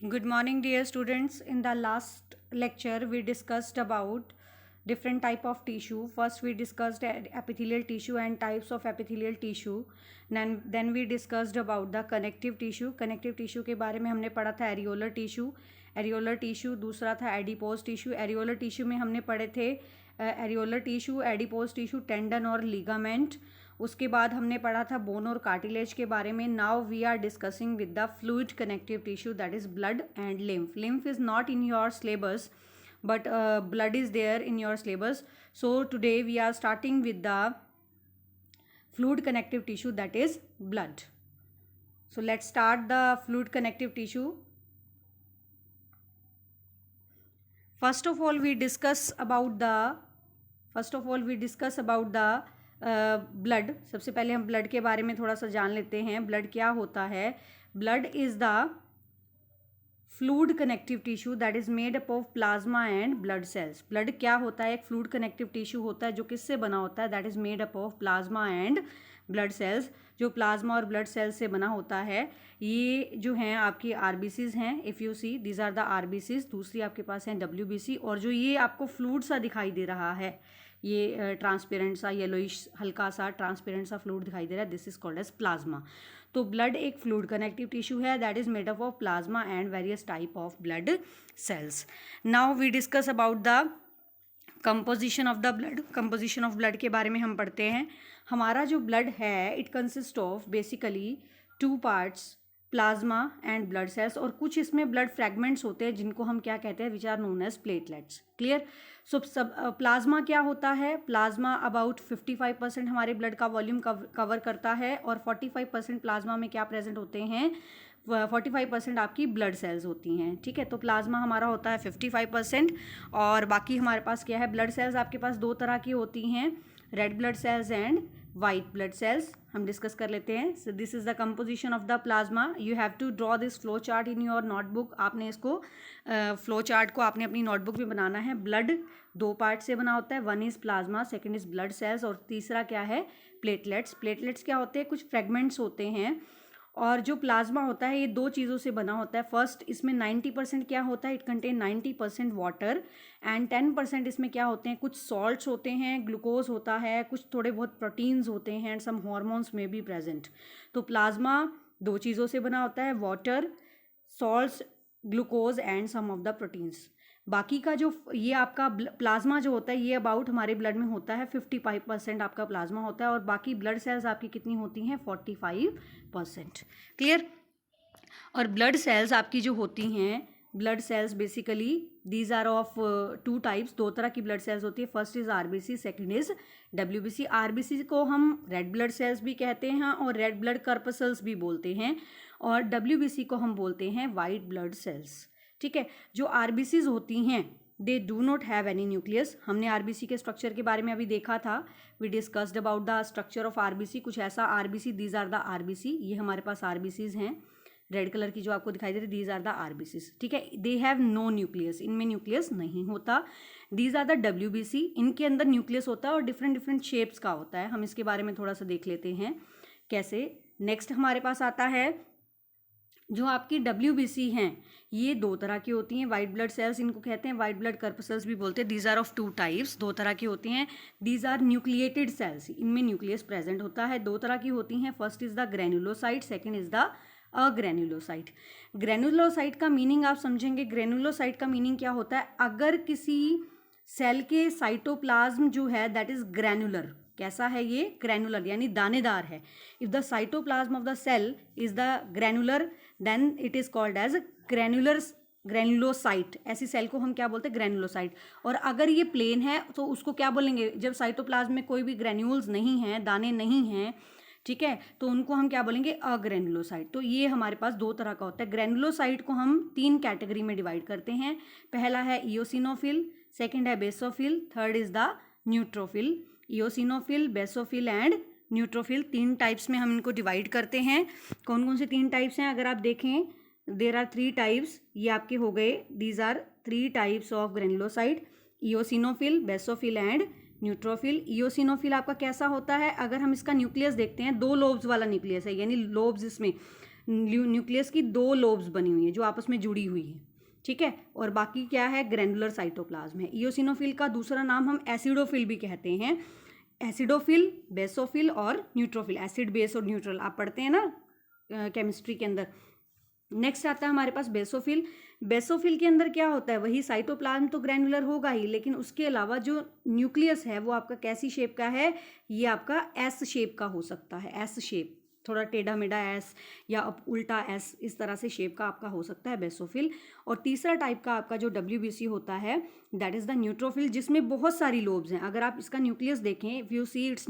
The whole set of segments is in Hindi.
Good morning, dear students. In the last lecture, we discussed about different type of tissue. First, we discussed epithelial tissue and types of epithelial tissue. Then we discussed about the connective tissue. Connective tissue के बारे में हमने पढ़ा था areolar tissue. Areolar tissue दूसरा था adipose tissue. Areolar tissue में हमने पढ़े थे areolar tissue, adipose tissue, tendon और ligament. उसके बाद हमने पढ़ा था बोन और कार्टिलेज के बारे में. Now we are discussing with the fluid connective tissue that is blood and lymph. Lymph is not in your syllabus but blood is there in your syllabus. So today we are starting with the fluid connective tissue, that is blood. So let's start the fluid connective tissue. First of all we discuss about the blood. सबसे पहले हम ब्लड के बारे में थोड़ा सा जान लेते हैं. ब्लड क्या होता है? Blood is the fluid connective tissue that is made up of plasma and blood cells. Blood क्या होता है? एक फ्लूइड कनेक्टिव टिश्यू होता है जो किससे बना होता है? That is made up of plasma and blood cells. जो प्लाज्मा और ब्लड सेल्स से बना होता है. ये जो हैं आपकी आरबीसीज हैं. If you see these are the RBCs. दूसरी आपके पास हैं डब्ल्यूबीसी. और जो ये आपको फ्लूइड सा दिखाई दे रहा है, ये ट्रांसपेरेंट सा येलोइश हल्का सा ट्रांसपेरेंट सा फ्लूइड दिखाई दे रहा है, this is called as plasma. तो ब्लड एक फ्लूइड कनेक्टिव टिश्यू है that is made up of plasma and various type of blood cells. Now we discuss about the composition of the blood. Composition of blood के बारे में हम पढ़ते हैं. हमारा जो ब्लड है it consist of basically 2 parts, plasma and blood cells. और कुछ इसमें ब्लड फ्रैगमेंट्स होते हैं जिनको हम क्या कहते हैं? Which are known as platelets. Clear? So सब प्लाज्मा क्या होता है? प्लाज्मा अबाउट 55% हमारे ब्लड का वॉल्यूम कवर करता है. और 45% प्लाज्मा में क्या प्रेजेंट होते हैं? 45% आपकी ब्लड सेल्स होती हैं. ठीक है, तो प्लाज्मा हमारा होता है 55% और बाकी हमारे पास क्या है? ब्लड सेल्स आपके पास 2 तरह की होती हैं, red blood cells and white blood cells. हम डिस्कस कर लेते हैं. So this is the composition of the plasma. You have to draw this flow chart in your notebook. आपने इसको फ्लो चार्ट को आपने अपनी नोटबुक में बनाना है. ब्लड 2 पार्ट से बना होता है. 1 is plasma, 2nd is blood cells और तीसरा क्या है? प्लेटलेट्स. प्लेटलेट्स क्या होते हैं? कुछ फ्रेगमेंट्स होते हैं. और जो प्लाज्मा होता है ये 2 चीज़ों से बना होता है. फर्स्ट इसमें 90% क्या होता है? इट कंटेन 90% वाटर एंड 10% इसमें क्या होते हैं? कुछ सॉल्ट्स होते हैं, ग्लूकोज होता है, कुछ थोड़े बहुत प्रोटीन्स होते हैं एंड सम हॉर्मोन्स में भी प्रेजेंट. तो प्लाज्मा 2 चीज़ों से बना होता है, water, salts, glucose and some of the proteins. बाकी का जो ये आपका प्लाज्मा जो होता है ये अबाउट हमारे ब्लड में होता है 55% आपका प्लाज्मा होता है. और बाकी ब्लड सेल्स आपकी कितनी होती हैं? 45%. क्लियर? और ब्लड सेल्स आपकी जो होती हैं, blood cells basically these are of 2 types. 2 तरह की ब्लड सेल्स होती है. First is RBC, second is WBC. RBC को हम रेड ब्लड सेल्स भी कहते हैं और रेड ब्लड कर्पसल्स भी बोलते हैं. और डब्ल्यूबीसी को हम बोलते हैं वाइट ब्लड सेल्स. ठीक है, जो आरबीसीज होती हैं they do not have any nucleus. हमने आरबीसी के स्ट्रक्चर के बारे में अभी देखा था. We discussed about the structure of RBC. कुछ ऐसा RBC, these are the RBC. ये हमारे पास आरबीसीज हैं रेड कलर की जो आपको दिखाई दे रही, दीज आर द आरबीसीज. ठीक है, दे हैव नो न्यूक्लियस. इनमें न्यूक्लियस नहीं होता. These are the WBC. इनके अंदर न्यूक्लियस होता है और डिफरेंट डिफरेंट शेप्स का होता है. हम इसके बारे में थोड़ा सा देख लेते हैं कैसे. नेक्स्ट हमारे पास आता है जो आपकी डब्ल्यूबीसी हैं. ये 2 तरह की होती हैं. वाइट ब्लड सेल्स इनको कहते हैं, वाइट ब्लड कर्पसल्स भी बोलते हैं. These are of 2 types. 2 तरह की होती हैं. These are nucleated cells. इनमें न्यूक्लियस प्रेजेंट होता है. 2 तरह की होती हैं. First is the granulocyte, second is the agranulocyte. Granulocyte का मीनिंग आप समझेंगे. ग्रेनुलोसाइट का मीनिंग क्या होता है? अगर किसी सेल के साइटोप्लाज्म जो है दैट इज ग्रेनुलर. कैसा है ये? ग्रेनुलर यानी दानेदार है. If the cytoplasm of the cell is the granular then it is called as granulocyte. ऐसी सेल को हम क्या बोलते हैं? ग्रेनुलोसाइट. और अगर ये प्लेन है तो उसको क्या बोलेंगे? जब साइटोप्लाज्म में कोई भी ग्रेन्यूल्स नहीं हैं, दाने नहीं हैं, ठीक है, तो उनको हम क्या बोलेंगे? अग्रेनुलोसाइट. तो ये हमारे पास 2 तरह का होता है. ग्रेनुलोसाइट को हम 3 कैटेगरी में डिवाइड करते हैं. पहला है इओसिनोफिल, सेकंड है basophil, third is the neutrophil. Eosinophil, basophil and neutrophil 3 types में हम इनको डिवाइड करते हैं. कौन कौन से 3 टाइप्स हैं? अगर आप देखें देर आर 3 टाइप्स. ये आपके हो गए. These are 3 types of granulocyte, eosinophil, basophil and neutrophil. Eosinophil आपका कैसा होता है? अगर हम इसका न्यूक्लियस देखते हैं 2 लोब्स वाला न्यूक्लियस है, यानी लोब्स इसमें न्यूक्लियस की 2 लोब्स बनी हुई हैं जो आपस में जुड़ी हुई हैं, ठीक है। और बाकी क्या है, ग्रैनुलर साइटोप्लाज्म है। इयोसिनोफिल का दूसरा नाम हम एसिडोफिल भी कहते हैं। एसिडोफिल, बेसोफिल और न्यूट्रोफिल, एसिड बेस और न्यूट्रल आप पढ़ते हैं ना केमिस्ट्री के अंदर। नेक्स्ट आता है हमारे पास बेसोफिल। बेसोफिल के अंदर क्या होता है, वही साइटोप्लाज्म तो ग्रैनुलर होगा ही, लेकिन उसके अलावा जो न्यूक्लियस है वो आपका कैसी शेप का है, ये आपका एस शेप का हो सकता है। एस शेप, थोड़ा टेढ़ा मेढ़ा एस या उल्टा एस, इस तरह से शेप का आपका हो सकता है बेसोफिल। और तीसरा टाइप का आपका जो WBC होता है दैट इज़ द न्यूट्रोफिल, जिसमें बहुत सारी लोब्स हैं। अगर आप इसका न्यूक्लियस देखें, if you see it's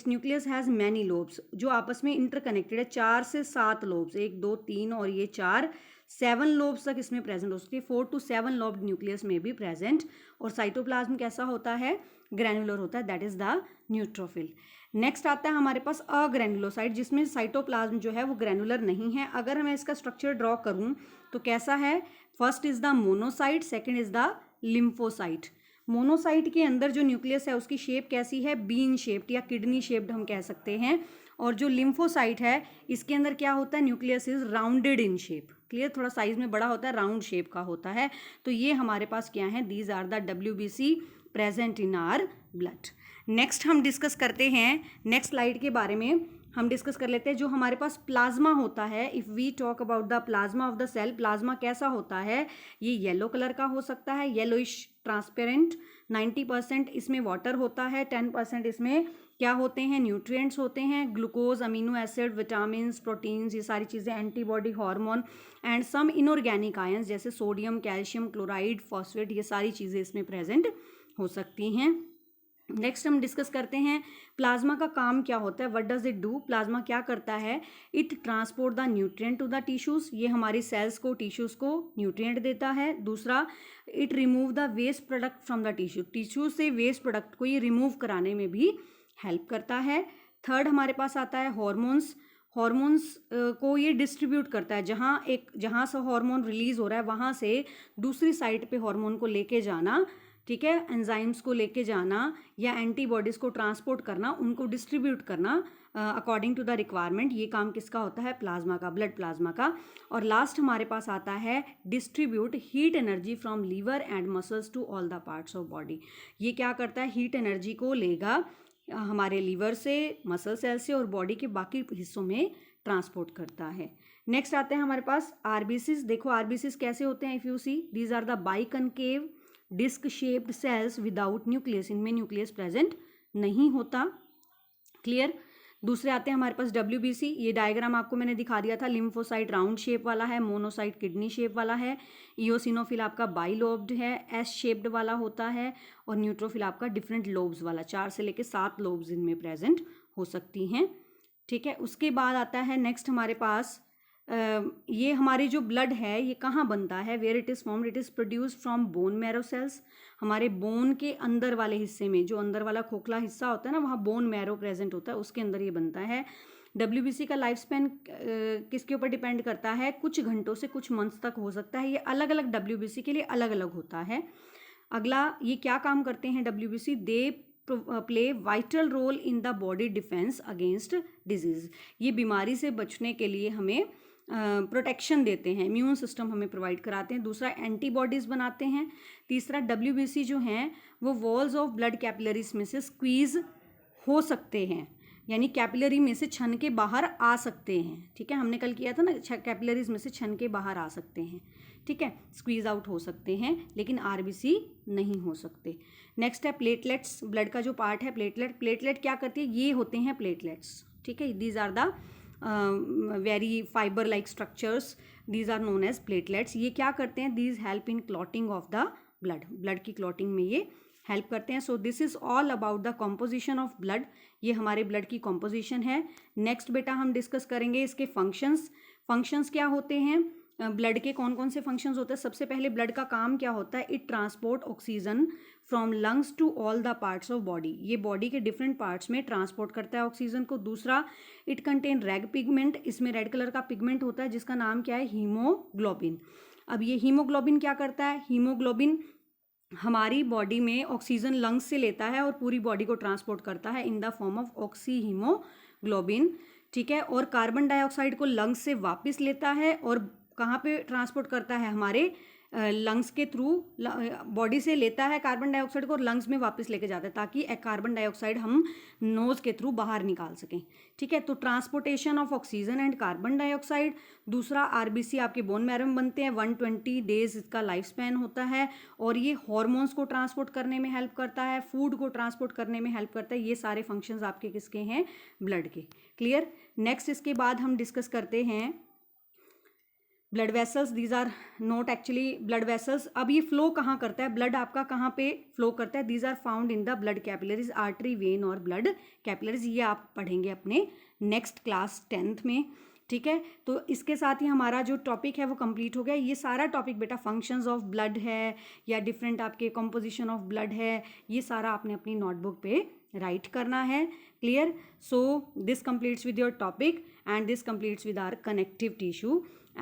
nucleus has many lobes जो आपस में इंटरकनेक्टेड है। 4 से 7 लोब्स, 1 2 3 और ये 4, 7 लोब्स तक इसमें प्रेजेंट हो सकती है। 4 to 7 लोब्ड न्यूक्लियस में भी प्रेजेंट। और साइटोप्लाज्म कैसा होता है, ग्रैनुलर होता है, that is the neutrophil. Next आता है हमारे पास अग्रैनुलोसाइट, जिसमें साइटोप्लाज्म जो है वो ग्रैनुलर नहीं है। अगर मैं इसका स्ट्रक्चर ड्रॉ करूँ तो कैसा है, first is the monocyte, second is the lymphocyte. Monocyte के अंदर जो न्यूक्लियस है उसकी शेप कैसी है, बीन शेप्ड या किडनी शेप्ड हम कह सकते हैं। और जो लिम्फोसाइट है इसके अंदर क्या होता है, nucleus is rounded in shape, clear, थोड़ा साइज में बड़ा होता है, राउंड शेप का होता है। तो ये हमारे पास क्या है, these are the WBC present in our blood. Next हम डिस्कस करते हैं, नेक्स्ट स्लाइड के बारे में हम डिस्कस कर लेते हैं जो हमारे पास प्लाज्मा होता है। If we talk about the plasma of the cell, plasma कैसा होता है, ये येलो कलर का हो सकता है, येलोइश ट्रांसपेरेंट। 90% इसमें वाटर होता है, 10% इसमें क्या होते हैं, न्यूट्रिएंट्स होते हैं, glucose, amino acid, vitamin, proteins, ये सारी चीज़ें, antibody, hormone and some inorganic ions जैसे सोडियम, कैल्शियम, क्लोराइड, फॉस्फेट, ये सारी चीज़ें इसमें प्रेजेंट हो सकती हैं। नेक्स्ट हम डिस्कस करते हैं प्लाज्मा का काम क्या होता है, what does it do. Plasma क्या करता है, it transport the nutrient to the tissues, ये हमारी सेल्स को, टिश्यूज को न्यूट्रिएंट देता है। दूसरा, it remove the waste product from the tissue, tissue से वेस्ट प्रोडक्ट को ये रिमूव कराने में भी हेल्प करता है। थर्ड हमारे पास आता है हॉर्मोन्स, हॉर्मोन्स को ये डिस्ट्रीब्यूट करता है, जहाँ से हार्मोन रिलीज हो रहा है वहाँ से दूसरी साइड पे हार्मोन को लेके जाना, ठीक है, एंजाइम्स को लेके जाना या एंटीबॉडीज़ को ट्रांसपोर्ट करना, उनको डिस्ट्रीब्यूट करना अकॉर्डिंग टू द रिक्वायरमेंट, ये काम किसका होता है, प्लाज्मा का, ब्लड प्लाज्मा का। और लास्ट हमारे पास आता है distribute heat energy from liver and muscles to all the parts of body, ये क्या करता है, हीट एनर्जी को लेगा हमारे लीवर से, मसल सेल से और बॉडी के बाकी हिस्सों में ट्रांसपोर्ट करता है। नेक्स्ट आते हैं हमारे पास आरबीसीज। देखो आरबीसीज कैसे होते हैं, if you see these are the biconcave disc shaped cells without nucleus, इनमें न्यूक्लियस प्रेजेंट नहीं होता, क्लियर। दूसरे आते हैं हमारे पास WBC, ये डायग्राम आपको मैंने दिखा दिया था, लिम्फोसाइट राउंड शेप वाला है, मोनोसाइट किडनी शेप वाला है, इयोसिनोफिल आपका बाइलोब्ड है, एस शेप्ड वाला होता है, और न्यूट्रोफिल आपका डिफरेंट लोब्स वाला, 4 से लेकर 7 लोब्स इनमें प्रेजेंट हो सकती हैं, ठीक है। उसके बाद आता है नेक्स्ट हमारे पास ये हमारे जो ब्लड है ये कहाँ बनता है, where it is formed, it is produced from bone marrow cells, हमारे बोन के अंदर वाले हिस्से में, जो अंदर वाला खोखला हिस्सा होता है ना, वहाँ बोन मैरो प्रेजेंट होता है, उसके अंदर ये बनता है। WBC का लाइफ स्पैन किसके ऊपर डिपेंड करता है, कुछ घंटों से कुछ मंथ्स तक हो सकता है, ये अलग अलग WBC के लिए अलग अलग होता है। अगला, ये क्या काम करते हैं WBC, they play vital role in the body defence against disease, ये बीमारी से बचने के लिए हमें प्रोटेक्शन देते हैं, इम्यून सिस्टम हमें प्रोवाइड कराते हैं। दूसरा, एंटीबॉडीज़ बनाते हैं। तीसरा, WBC जो हैं वो वॉल्स ऑफ ब्लड कैपिलरीज में से स्क्वीज़ हो सकते हैं, यानी कैपिलरी में से छन के बाहर आ सकते हैं, ठीक है, हमने कल किया था ना, कैपिलरीज में से छन के बाहर आ सकते हैं, ठीक है, स्क्वीज आउट हो सकते हैं, लेकिन RBC नहीं हो सकते। नेक्स्ट है प्लेटलेट्स, ब्लड का जो पार्ट है प्लेटलेट क्या करती है, ये होते हैं प्लेटलेट्स, ठीक है, these are the very fibre like structures, these are known as platelets. ये क्या करते हैं, these help in clotting of the blood की क्लॉटिंग में ये हेल्प करते हैं। So this is all about the composition of blood, ये हमारे ब्लड की कॉम्पोजिशन है। नेक्स्ट बेटा हम डिस्कस करेंगे इसके फंक्शंस क्या होते हैं, ब्लड के कौन कौन से फंक्शंस होते हैं। सबसे पहले ब्लड का काम क्या होता है, it transport oxygen from lungs to all the parts of body, ये बॉडी के डिफरेंट पार्ट्स में ट्रांसपोर्ट करता है ऑक्सीजन को। दूसरा, इट कंटेन रेड पिगमेंट, इसमें रेड कलर का पिगमेंट होता है जिसका नाम क्या है, हीमोग्लोबिन। अब ये हीमोग्लोबिन क्या करता है, हीमोग्लोबिन हमारी बॉडी में ऑक्सीजन लंग्स से लेता है और पूरी बॉडी को ट्रांसपोर्ट करता है in the form of oxy haemoglobin, ठीक है, और कार्बन डाइऑक्साइड को लंग्स से वापस लेता है और कहाँ पे ट्रांसपोर्ट करता है, हमारे लंग्स के थ्रू, बॉडी से लेता है कार्बन डाइऑक्साइड को और लंग्स में वापस लेके जाता है ताकि कार्बन डाइऑक्साइड हम नोज के थ्रू बाहर निकाल सकें। ठीक है, तो transportation of oxygen and carbon dioxide. दूसरा, आरबीसी आपके बोन मैरो में बनते हैं, 120 डेज इसका लाइफ स्पैन होता है और ये हॉर्मोन्स को ट्रांसपोर्ट करने में हेल्प करता है, फूड को ट्रांसपोर्ट करने में हेल्प करता है। ये सारे फंक्शंस आपके किसके हैं, ब्लड के। क्लियर। नेक्स्ट इसके बाद हम डिस्कस करते हैं blood vessels. These are not actually blood vessels. अब ये फ्लो कहाँ करता है, ब्लड आपका कहाँ पे फ्लो करता है, these are found in the blood capillaries, artery, vein और ब्लड कैपिलरीज। ये आप पढ़ेंगे अपने नेक्स्ट क्लास 10th में। ठीक है, तो इसके साथ ही हमारा जो टॉपिक है वो कंप्लीट हो गया। ये सारा टॉपिक बेटा फंक्शंस ऑफ ब्लड है या डिफरेंट आपके कंपोजिशन ऑफ ब्लड है, ये सारा आपने अपनी नोटबुक पे राइट करना है। Clear. So this completes with your topic and this completes with our connective tissue,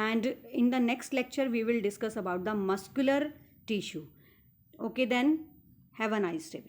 and in the next lecture we will discuss about the muscular tissue. Okay, then have a nice day.